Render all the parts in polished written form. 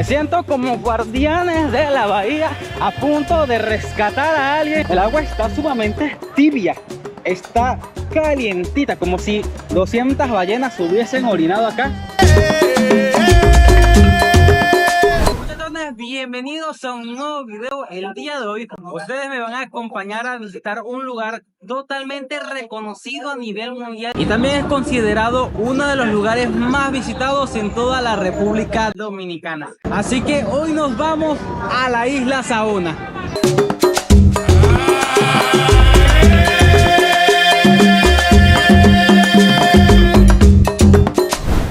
Me siento como guardianes de la bahía a punto de rescatar a alguien. El agua está sumamente tibia, está calientita, como si 200 ballenas hubiesen orinado acá. Bienvenidos a un nuevo video. El día de hoy ustedes me van a acompañar a visitar un lugar totalmente reconocido a nivel mundial y también es considerado uno de los lugares más visitados en toda la República Dominicana. Así que hoy nos vamos a la isla Saona.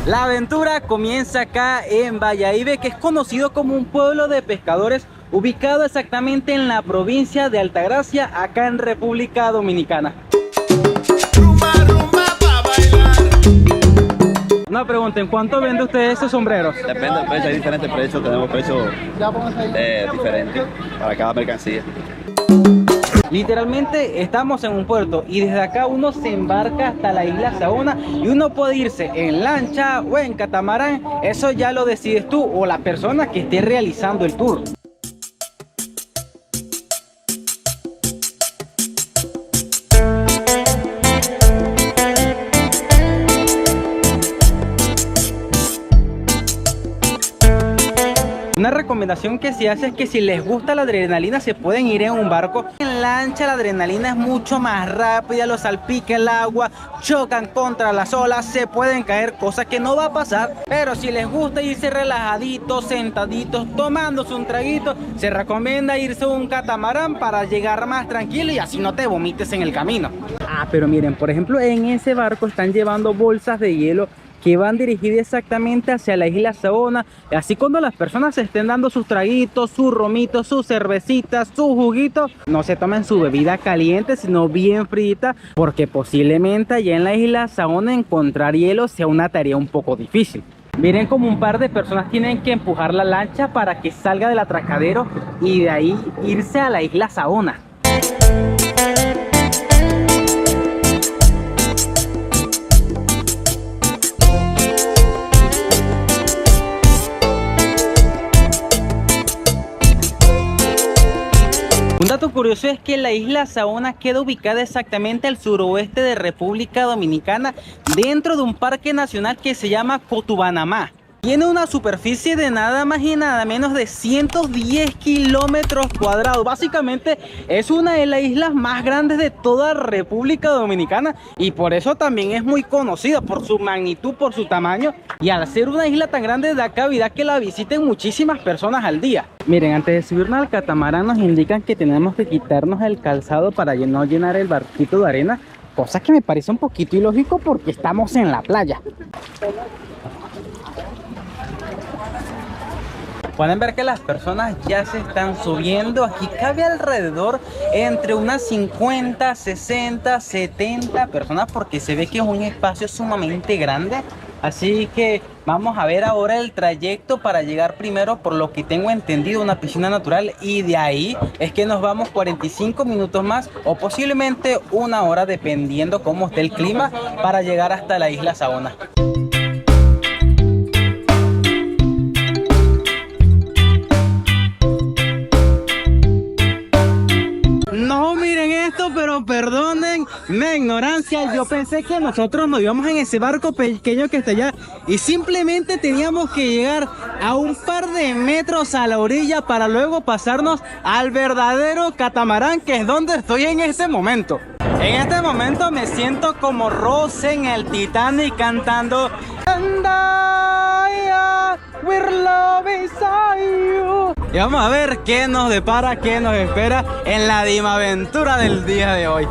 La aventura comienza acá en Bayahíbe, que es conocido como un pueblo de pescadores ubicado exactamente en la provincia de Altagracia, acá en República Dominicana. No pregunten, ¿cuánto vende usted esos sombreros? Depende del precio, hay diferentes precios, tenemos precios diferentes para cada mercancía. Literalmente estamos en un puerto y desde acá uno se embarca hasta la isla Saona y uno puede irse en lancha o en catamarán. Eso ya lo decides tú o la persona que esté realizando el tour. Una recomendación que se hace es que si les gusta la adrenalina se pueden ir en un barco. En lancha la adrenalina es mucho más rápida, los salpica el agua, chocan contra las olas, se pueden caer, cosa que no va a pasar. Pero si les gusta irse relajaditos, sentaditos, tomándose un traguito, se recomienda irse a un catamarán para llegar más tranquilo y así no te vomites en el camino. Pero miren, por ejemplo, en ese barco están llevando bolsas de hielo que van dirigidas exactamente hacia la isla Saona. Así cuando las personas estén dando sus traguitos, sus romitos, sus cervecitas, sus juguitos, no se tomen su bebida caliente, sino bien frita, porque posiblemente allá en la isla Saona encontrar hielo sea una tarea un poco difícil. Miren como un par de personas tienen que empujar la lancha para que salga del atracadero y de ahí irse a la isla Saona. Un dato curioso es que la isla Saona queda ubicada exactamente al suroeste de República Dominicana, dentro de un parque nacional que se llama Cotubanamá. Tiene una superficie de nada más y nada menos de 110 kilómetros cuadrados. Básicamente es una de las islas más grandes de toda República Dominicana y por eso también es muy conocida por su magnitud, por su tamaño, y al ser una isla tan grande da cavidad que la visiten muchísimas personas al día. Miren, antes de subirnos al catamarán nos indican que tenemos que quitarnos el calzado para no llenar el barquito de arena, cosa que me parece un poquito ilógico porque estamos en la playa. Pueden ver que las personas ya se están subiendo. Aquí cabe alrededor entre unas 50, 60, 70 personas porque se ve que es un espacio sumamente grande. Así que vamos a ver ahora el trayecto para llegar primero, por lo que tengo entendido, a una piscina natural, y de ahí es que nos vamos 45 minutos más o posiblemente una hora dependiendo cómo esté el clima para llegar hasta la isla Saona. No, miren esto, pero perdonen mi ignorancia. Yo pensé que nosotros nos íbamos en ese barco pequeño que está allá y simplemente teníamos que llegar a un par de metros a la orilla para luego pasarnos al verdadero catamarán, que es donde estoy en este momento. En este momento me siento como Rose en el Titanic cantando We're love inside you. Y vamos a ver qué nos depara, qué nos espera en la dimaventura del día de hoy.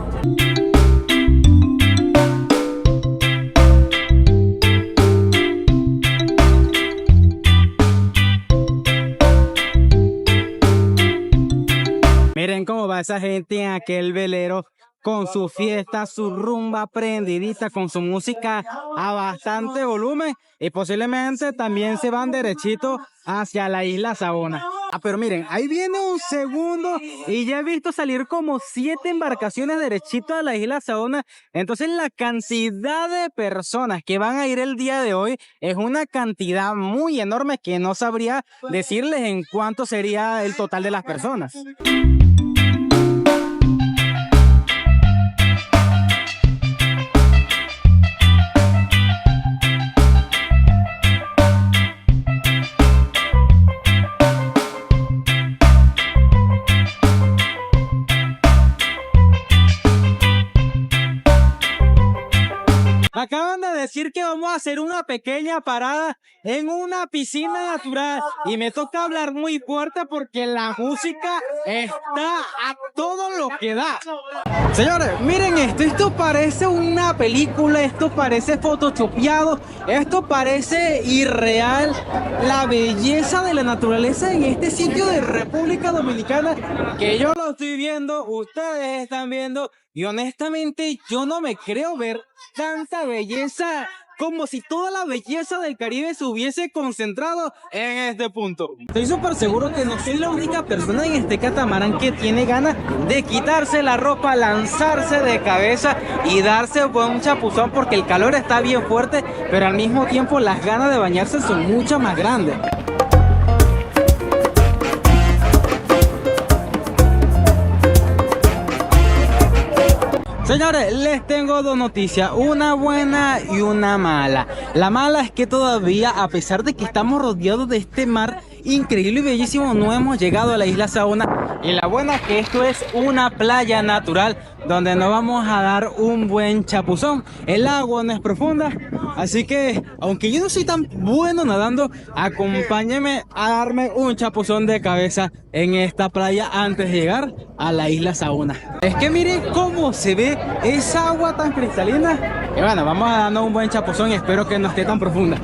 Miren cómo va esa gente en aquel velero con su fiesta, su rumba prendidita, con su música a bastante volumen, y posiblemente también se van derechito hacia la isla Saona. Pero miren, ahí viene un segundo y ya he visto salir como 7 embarcaciones derechito a la isla Saona. Entonces la cantidad de personas que van a ir el día de hoy es una cantidad muy enorme que no sabría decirles en cuánto sería el total de las personas. Acaban de decir que vamos a hacer una pequeña parada en una piscina natural y me toca hablar muy fuerte porque la música está a todo lo que da. Señores, miren esto parece una película, esto parece photoshopeado, esto parece irreal. La belleza de la naturaleza en este sitio de República Dominicana, que yo lo estoy viendo, ustedes están viendo, y honestamente yo no me creo ver tanta belleza, como si toda la belleza del Caribe se hubiese concentrado en este punto. Estoy súper seguro que no soy la única persona en este catamarán que tiene ganas de quitarse la ropa, lanzarse de cabeza y darse un chapuzón, porque el calor está bien fuerte, pero al mismo tiempo las ganas de bañarse son mucho más grandes. Señores, les tengo dos noticias, una buena y una mala. La mala es que todavía, a pesar de que estamos rodeados de este mar increíble y bellísimo, no hemos llegado a la isla Saona. Y la buena es que esto es una playa natural donde nos vamos a dar un buen chapuzón. El agua no es profunda, así que aunque yo no soy tan bueno nadando, acompáñenme a darme un chapuzón de cabeza en esta playa antes de llegar a la isla Saona. Es que miren cómo se ve esa agua tan cristalina. Y bueno, vamos a darnos un buen chapuzón y espero que no esté tan profunda.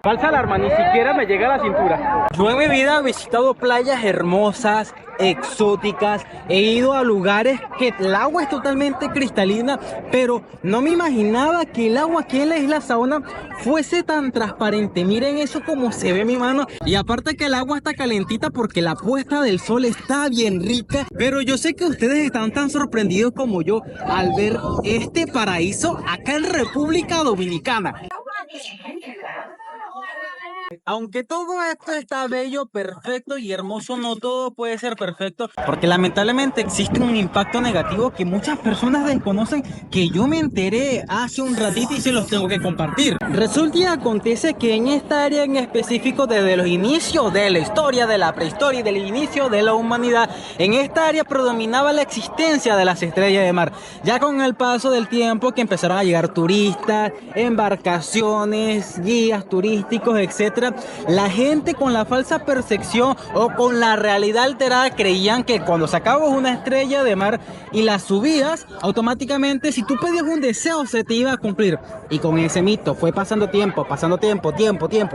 Falsa alarma, ni siquiera me llega a la cintura. Yo en mi vida he visitado playas hermosas, exóticas, he ido a lugares que el agua es totalmente cristalina, pero no me imaginaba que el agua aquí en la isla Saona fuese tan transparente. Miren eso como se ve mi mano, y aparte que el agua está calentita porque la puesta del sol está bien rica. Pero yo sé que ustedes están tan sorprendidos como yo al ver este paraíso acá en República Dominicana. Aunque todo esto está bello, perfecto y hermoso, no todo puede ser perfecto, porque lamentablemente existe un impacto negativo que muchas personas desconocen, que yo me enteré hace un ratito y se los tengo que compartir. Resulta y acontece que en esta área en específico, desde los inicios de la historia, de la prehistoria y del inicio de la humanidad, en esta área predominaba la existencia de las estrellas de mar. Ya con el paso del tiempo que empezaron a llegar turistas, embarcaciones, guías turísticos, etcétera, la gente con la falsa percepción o con la realidad alterada creían que cuando sacabas una estrella de mar y la subías, automáticamente si tú pedías un deseo se te iba a cumplir. Y con ese mito fue pasando tiempo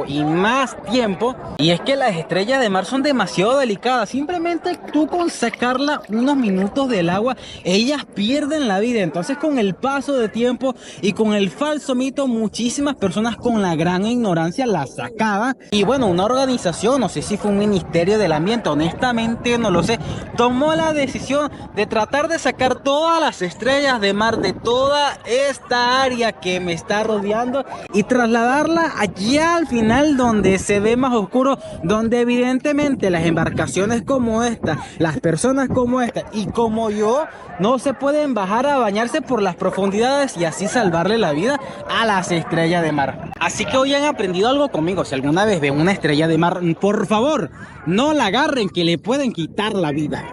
y más tiempo. Y es que las estrellas de mar son demasiado delicadas. Simplemente tú con sacarla unos minutos del agua, ellas pierden la vida. Entonces con el paso de tiempo y con el falso mito, muchísimas personas con la gran ignorancia la sacaban. Y bueno, una organización, no sé si fue un ministerio del ambiente, honestamente no lo sé, tomó la decisión de tratar de sacar todas las estrellas de mar de toda esta área que me está rodeando y trasladarla allá al final donde se ve más oscuro, donde evidentemente las embarcaciones como esta, las personas como esta y como yo no se pueden bajar a bañarse por las profundidades y así salvarle la vida a las estrellas de mar. Así que hoy han aprendido algo conmigo. Si alguna vez ven una estrella de mar, por favor, no la agarren, que le pueden quitar la vida.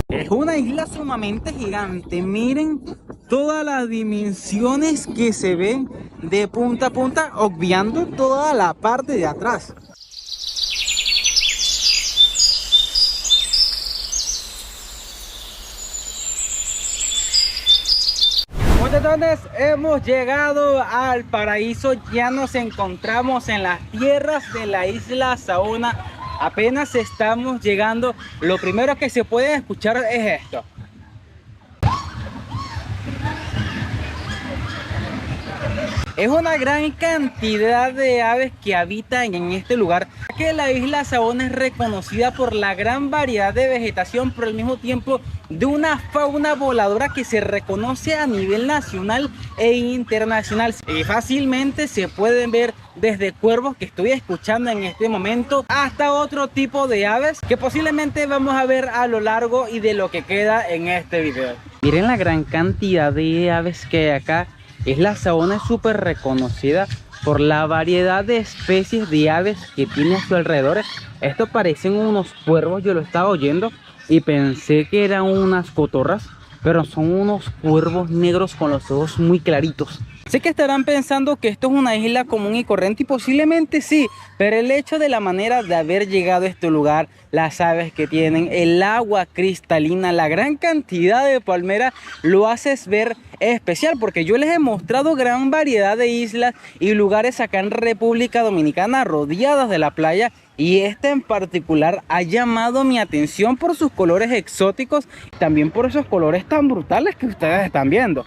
Es una isla sumamente gigante. Miren todas las dimensiones que se ven de punta a punta, obviando toda la parte de atrás. Muchachones, hemos llegado al paraíso. Ya nos encontramos en las tierras de la isla Saona. apenas estamos llegando, lo primero que se puede escuchar es esto. Es una gran cantidad de aves que habitan en este lugar, que la isla Saona es reconocida por la gran variedad de vegetación, pero al mismo tiempo de una fauna voladora que se reconoce a nivel nacional e internacional. Y fácilmente se pueden ver desde cuervos que estoy escuchando en este momento hasta otro tipo de aves que posiblemente vamos a ver a lo largo y de lo que queda en este video. Miren la gran cantidad de aves que hay acá. Isla Saona es súper reconocida por la variedad de especies de aves que tiene a su alrededor. Estos parecen unos cuervos, yo lo estaba oyendo y pensé que eran unas cotorras, pero son unos cuervos negros con los ojos muy claritos. Sé que estarán pensando que esto es una isla común y corriente y posiblemente sí, pero el hecho de la manera de haber llegado a este lugar, las aves que tienen, el agua cristalina, la gran cantidad de palmeras, lo haces ver especial, porque yo les he mostrado gran variedad de islas y lugares acá en República Dominicana rodeadas de la playa, y este en particular ha llamado mi atención por sus colores exóticos, también por esos colores tan brutales que ustedes están viendo.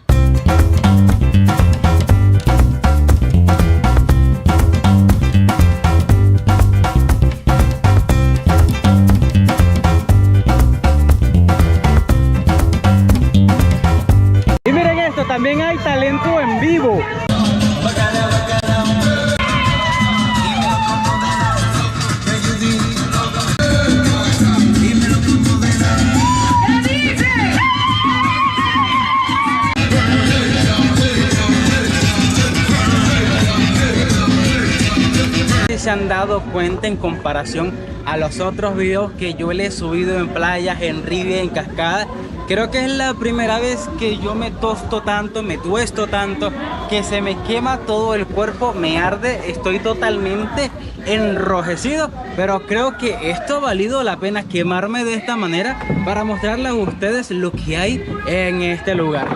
También hay talento en vivo. Si se han dado cuenta en comparación a los otros videos que yo les he subido en playas, en ríos, en cascadas, creo que es la primera vez que yo me tuesto tanto, que se me quema todo el cuerpo, me arde, estoy totalmente enrojecido, pero creo que esto ha valido la pena quemarme de esta manera para mostrarles a ustedes lo que hay en este lugar.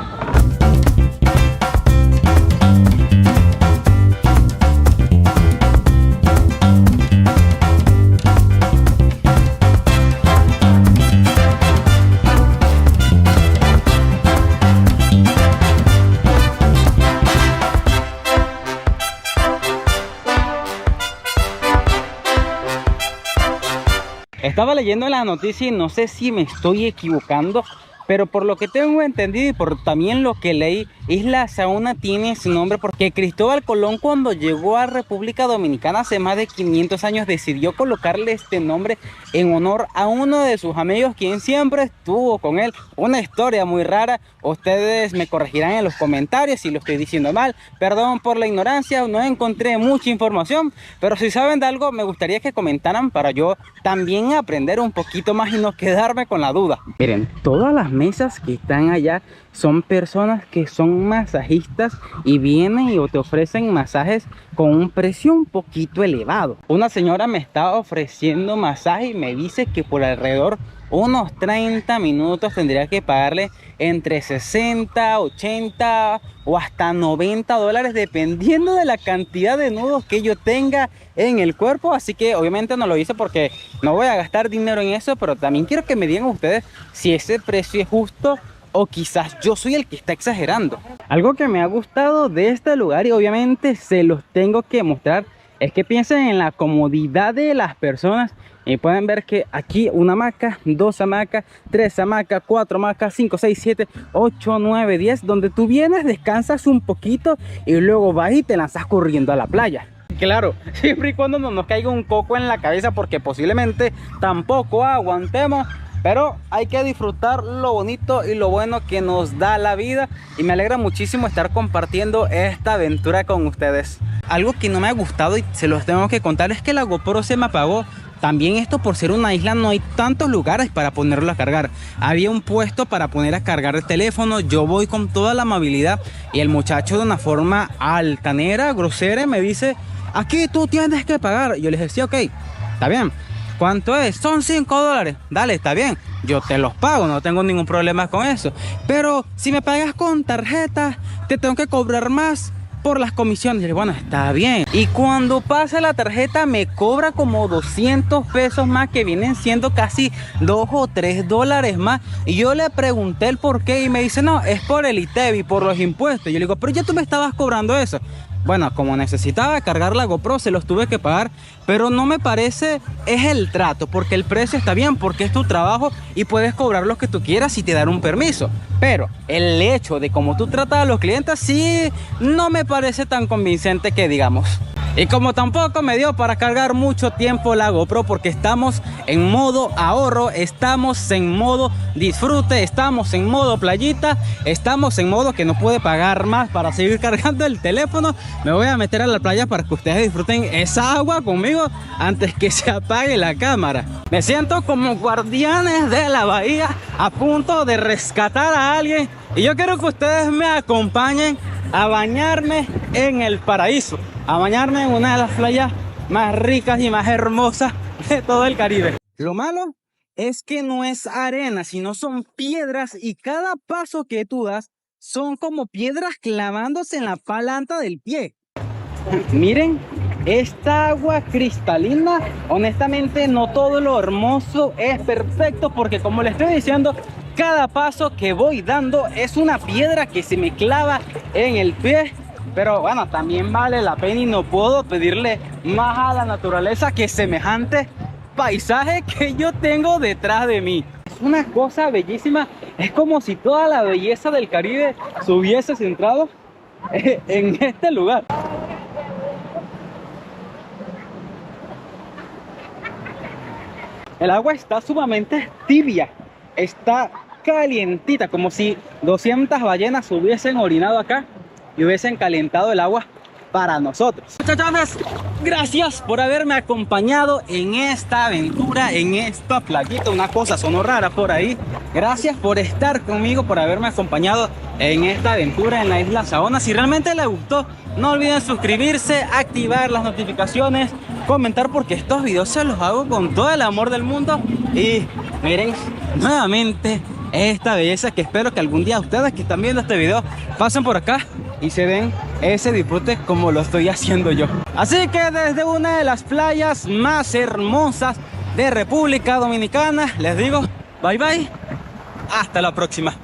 Estaba leyendo la noticia y no sé si me estoy equivocando, pero por lo que tengo entendido y por también lo que leí, Isla Saona tiene su nombre porque Cristóbal Colón, cuando llegó a República Dominicana hace más de 500 años, decidió colocarle este nombre en honor a uno de sus amigos quien siempre estuvo con él. Una historia muy rara, ustedes me corregirán en los comentarios si lo estoy diciendo mal, perdón por la ignorancia, no encontré mucha información, pero si saben de algo me gustaría que comentaran para yo también aprender un poquito más y no quedarme con la duda. Miren, todas las mesas que están allá son personas que son masajistas y vienen y te ofrecen masajes con un precio un poquito elevado. Una señora me está ofreciendo masaje y me dice que por alrededor unos 30 minutos tendría que pagarle entre 60, 80 o hasta 90 dólares dependiendo de la cantidad de nudos que yo tenga en el cuerpo. Así que obviamente no lo hice porque no voy a gastar dinero en eso, pero también quiero que me digan ustedes si ese precio es justo o quizás yo soy el que está exagerando. Algo que me ha gustado de este lugar y obviamente se los tengo que mostrar es que piensen en la comodidad de las personas. Y pueden ver que aquí una hamaca, 2 hamacas, 3 hamacas, 4 hamacas, 5, 6, 7, 8, 9, 10, donde tú vienes, descansas un poquito y luego vas y te lanzas corriendo a la playa. Claro, siempre y cuando no nos caiga un coco en la cabeza, porque posiblemente tampoco aguantemos, pero hay que disfrutar lo bonito y lo bueno que nos da la vida, y me alegra muchísimo estar compartiendo esta aventura con ustedes. Algo que no me ha gustado y se los tengo que contar es que la GoPro se me apagó. También esto, por ser una isla, no hay tantos lugares para ponerlo a cargar. Había un puesto para poner a cargar el teléfono. Yo voy con toda la amabilidad y el muchacho, de una forma altanera, grosera, me dice: aquí tú tienes que pagar. Yo les decía: ok, está bien. ¿Cuánto es? Son 5 dólares. Dale, está bien, yo te los pago, no tengo ningún problema con eso. Pero si me pagas con tarjeta, te tengo que cobrar más. por las comisiones. Y bueno, está bien. Y cuando pasa la tarjeta me cobra como 200 pesos más, que vienen siendo casi 2 o 3 dólares más. Y yo le pregunté el por qué y me dice, no, es por el ITEVI, por los impuestos. Y yo le digo, pero ya tú me estabas cobrando eso. Bueno, como necesitaba cargar la GoPro, se los tuve que pagar, pero no me parece es el trato, porque el precio está bien, porque es tu trabajo y puedes cobrar lo que tú quieras y te dar un permiso. Pero el hecho de cómo tú tratas a los clientes sí no me parece tan convincente que digamos. Y como tampoco me dio para cargar mucho tiempo la GoPro, porque estamos en modo ahorro, estamos en modo disfrute, estamos en modo playita, estamos en modo que no puede pagar más para seguir cargando el teléfono. Me voy a meter a la playa para que ustedes disfruten esa agua conmigo antes que se apague la cámara. Me siento como guardianes de la bahía, a punto de rescatar a alguien, y yo quiero que ustedes me acompañen a bañarme en el paraíso, a bañarme en una de las playas más ricas y más hermosas de todo el Caribe. Lo malo es que no es arena, sino son piedras, y cada paso que tú das son como piedras clavándose en la planta del pie. Miren esta agua cristalina. Honestamente no todo lo hermoso es perfecto, porque como les estoy diciendo, cada paso que voy dando es una piedra que se me clava en el pie. Pero bueno, también vale la pena y no puedo pedirle más a la naturaleza que semejante paisaje que yo tengo detrás de mí. Es una cosa bellísima. Es como si toda la belleza del Caribe se hubiese centrado en este lugar. El agua está sumamente tibia, está calientita, como si 200 ballenas hubiesen orinado acá y hubiesen calentado el agua para nosotros. Muchachones, gracias por haberme acompañado en esta aventura, en esta playita. Una cosa sonó rara por ahí. Gracias por estar conmigo, por haberme acompañado en esta aventura en la isla Saona. Si realmente les gustó, no olviden suscribirse, activar las notificaciones, comentar, porque estos videos se los hago con todo el amor del mundo. Y miren nuevamente esta belleza, que espero que algún día ustedes que están viendo este video pasen por acá y se den ese disfrute como lo estoy haciendo yo. Así que desde una de las playas más hermosas de República Dominicana les digo bye bye, hasta la próxima.